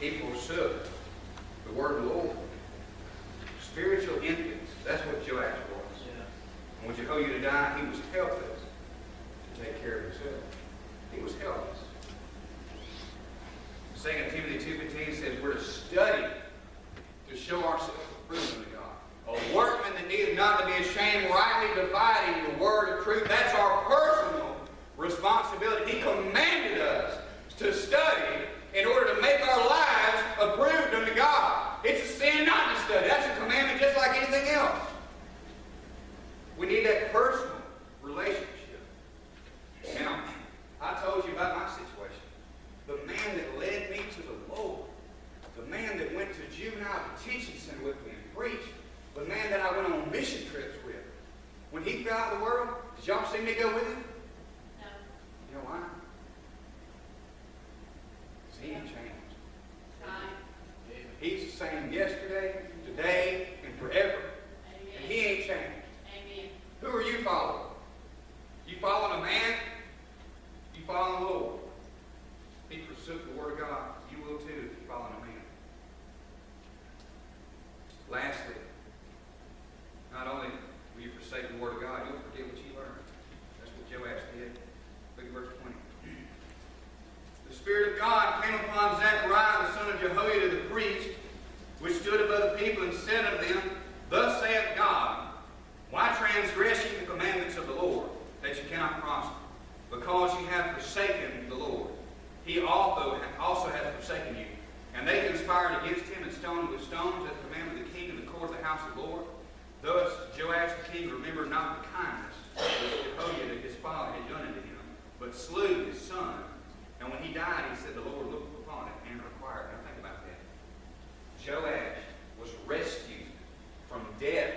He forsook the word of the Lord. Spiritual infants. That's what Joash was. And when Jehoiada died, he was helpless to take care of himself. He was helpless. 2 Timothy 2:15 says we're to study to show ourselves approved unto God. A workman that needeth not to be ashamed, rightly dividing the word of truth. That's our personal responsibility. He commanded us to study in order to make our lives approved unto God. It's a sin not to study. That's a commandment just like anything else. We need that personal relationship. Now, I told you about my situation. The man that led me to the Lord, the man that went to juvenile detention center with me and preached, the man that I went on mission trips with. When he fell out of the world, did y'all see me go with him? No. You know why? Because he ain't changed. He's the same yesterday, today, and forever. Amen. And he ain't changed. Amen. Who are you following? You following a man? You following the Lord? He forsook the word of God. You will too if you're following a man. Lastly, not only will you forsake the word of God, you'll forget what you learned. That's what Joash did. Look at verse 20. The Spirit of God came upon Zechariah, the son of Jehoiada the priest, which stood above the people, and said unto them, Thus saith God, Why transgress ye the commandments of the Lord, that ye cannot prosper? Because ye have forsaken the Lord. He also hath forsaken you. And they conspired against him and stoned him with stones at the commandment of the king in the court of the house of the Lord. Thus Joash the king remembered not the kindness which Jehoiada his father had done unto him, but slew his son. And when he died, he said, The Lord looked upon it and required. Now think about that. Joash was rescued from death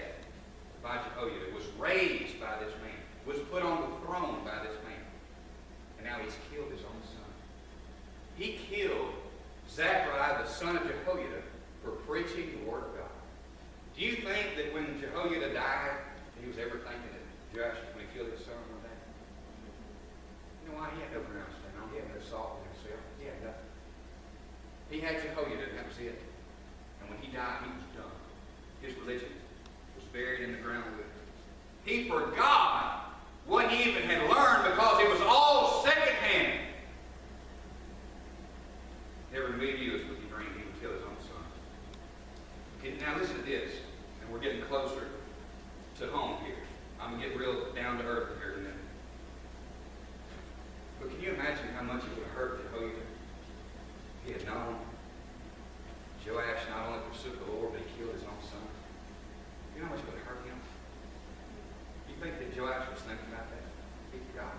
by Jehoiada, was raised by this man, was put on the throne by this man. And now he's killed his own son. He killed Zechariah, the son of Jehoiada, for preaching the word of God. Do you think that when Jehoiada died, he was ever thinking that Joash, when he killed his son one day? You know why? He had no ground to stand on. He had no salt in himself. He had nothing. He had Jehoiada, and that was it. And when he died, he was done. His religion was buried in the ground with him. He forgot what he even had learned because it was all secondhand. Never knew you as with your dream he would kill his own son. Okay, now listen to this, and we're getting closer to home here. I'm going to get real down to earth here in a minute. But can you imagine how much it would have hurt Jehoiada? He had known Joash not only forsook the Lord, but he killed his own son. You know how much it would have hurt him? You think that Joash was thinking about that? He forgot.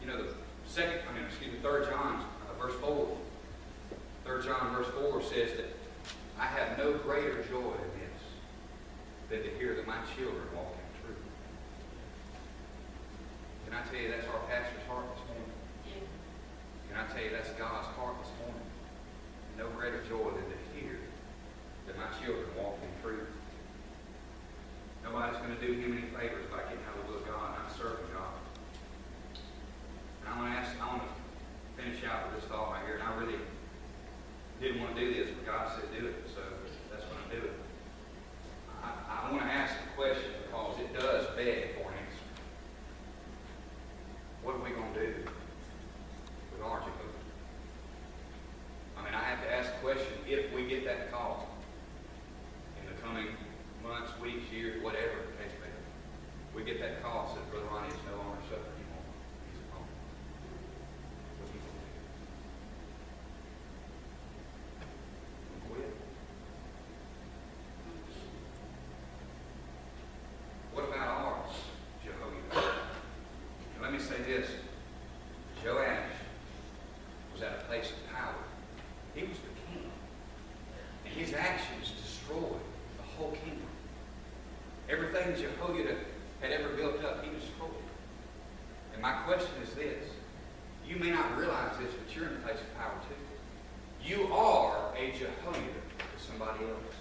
You know, the 3 John verse 4. 3 John verse 4 says that I have no greater joy in this than to hear that my children walk in truth. Can I tell you that's our pastor's heart this morning? Yeah. Can I tell you that's God's heart this morning? No greater joy than to hear that my children walk in truth. Nobody's going to do him any favors by getting out of the will of God. I'm serving God. And I want to finish out with this thought right here. And I really didn't want to do this, but God said do it. So that's what I'm doing. I want to ask a question because it does beg for an answer. What are we going to do with our Jehovah? I mean, I have to ask the question, if we get that call in the coming months, weeks, years, whatever the case may be, we get that call that says, Brother Ronnie is no longer suffering anymore. He's at home. What are you going to do? Quit. What about ours, Jehoiada? Let me say this. Joash was at a place of power. He was the king. And his actions destroyed the whole kingdom. Everything Jehoiada had ever built up, he destroyed. And my question is this. You may not realize this, but you're in a place of power too. You are a Jehoiada to somebody else.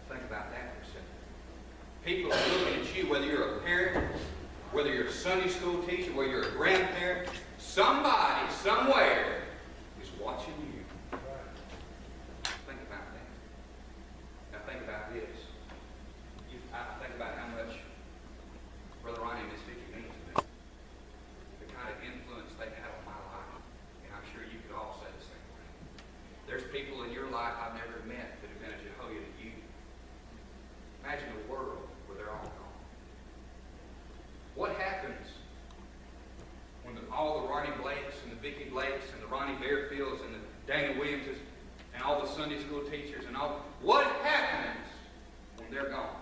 Think about that for a second. People are looking at you, whether you're a parent, whether you're a Sunday school teacher, whether you're a grandparent, somebody, somewhere, is watching you. people in your life I've never met that have been a Jehoiada to you. Imagine a world where they're all gone. What happens when all the Ronnie Blakes and the Vicki Blakes and the Ronnie Bearfields and the Dana Williamses and all the Sunday school teachers and all, what happens when they're gone?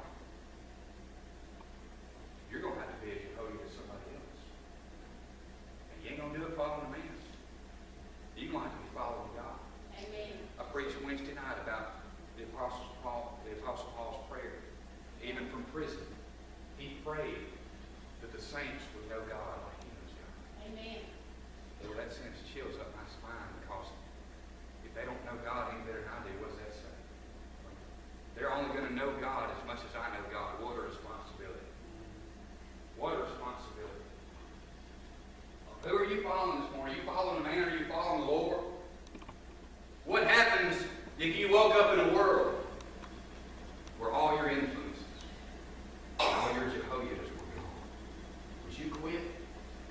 You're going to have to be a Jehoiada to somebody else. And you ain't going to do it following man. You're going to have to be following God. Amen. I preached Wednesday night about the Apostle Paul's prayer. Even from prison, he prayed that the saints would know God like he knows God. Amen. Well, that sends chills up my spine because if they don't know God any better than I do, what does that say? They're only going to know God as much as I know God. What a responsibility. What a responsibility. Who are you following this morning? Are you following a man or are you following the Lord? What happens if you woke up in a world where all your influences, all your Jehoiadas were gone? Would you quit?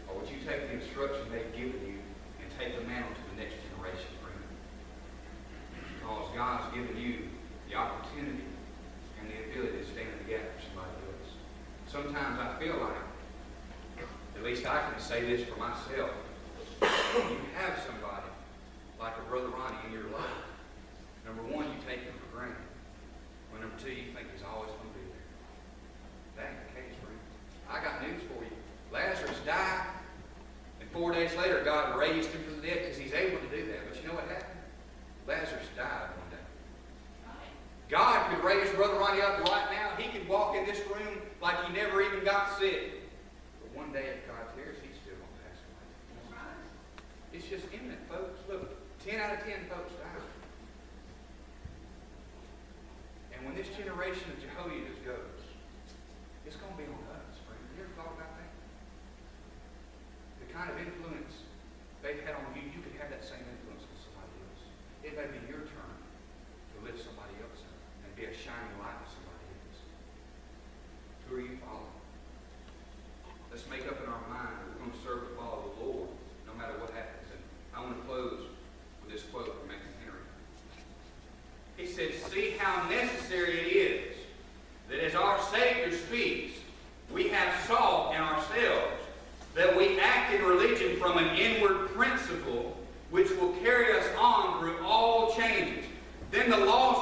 Or would you take the instruction they've given you and take the mantle to the next generation for him? Because God's given you the opportunity and the ability to stand in the gap for somebody else. Sometimes I feel like, at least I can say this for myself, you have somebody like a Brother Ronnie in your life. Number one, you take him for granted. Well, number two, you think he's always going to be there. That ain't the case, friend. I got news for you. Lazarus died, and 4 days later, God raised him from the dead because he's able to do that. But you know what happened? Lazarus died one day. God could raise Brother Ronnie up right now. He could walk in this room like he never even got sick. But one day, if God cares, he's still going to pass away. It's just imminent, folks. Look, 10 out of 10 folks die. And when this generation of Jehoiadas goes, it's going to be on us, friend. You ever thought about that? The kind of influence they've had on you, you could have that same influence on somebody else. It may be your turn to lift somebody else up and be a shining light to somebody else. Who are you following? Let's make up in our mind that we're going to serve and follow the Lord no matter what happens. And I want to close with this quote from Matthew Henry. He said, "See how necessary it is that as our Savior speaks, we have sought in ourselves that we act in religion from an inward principle which will carry us on through all changes. Then the law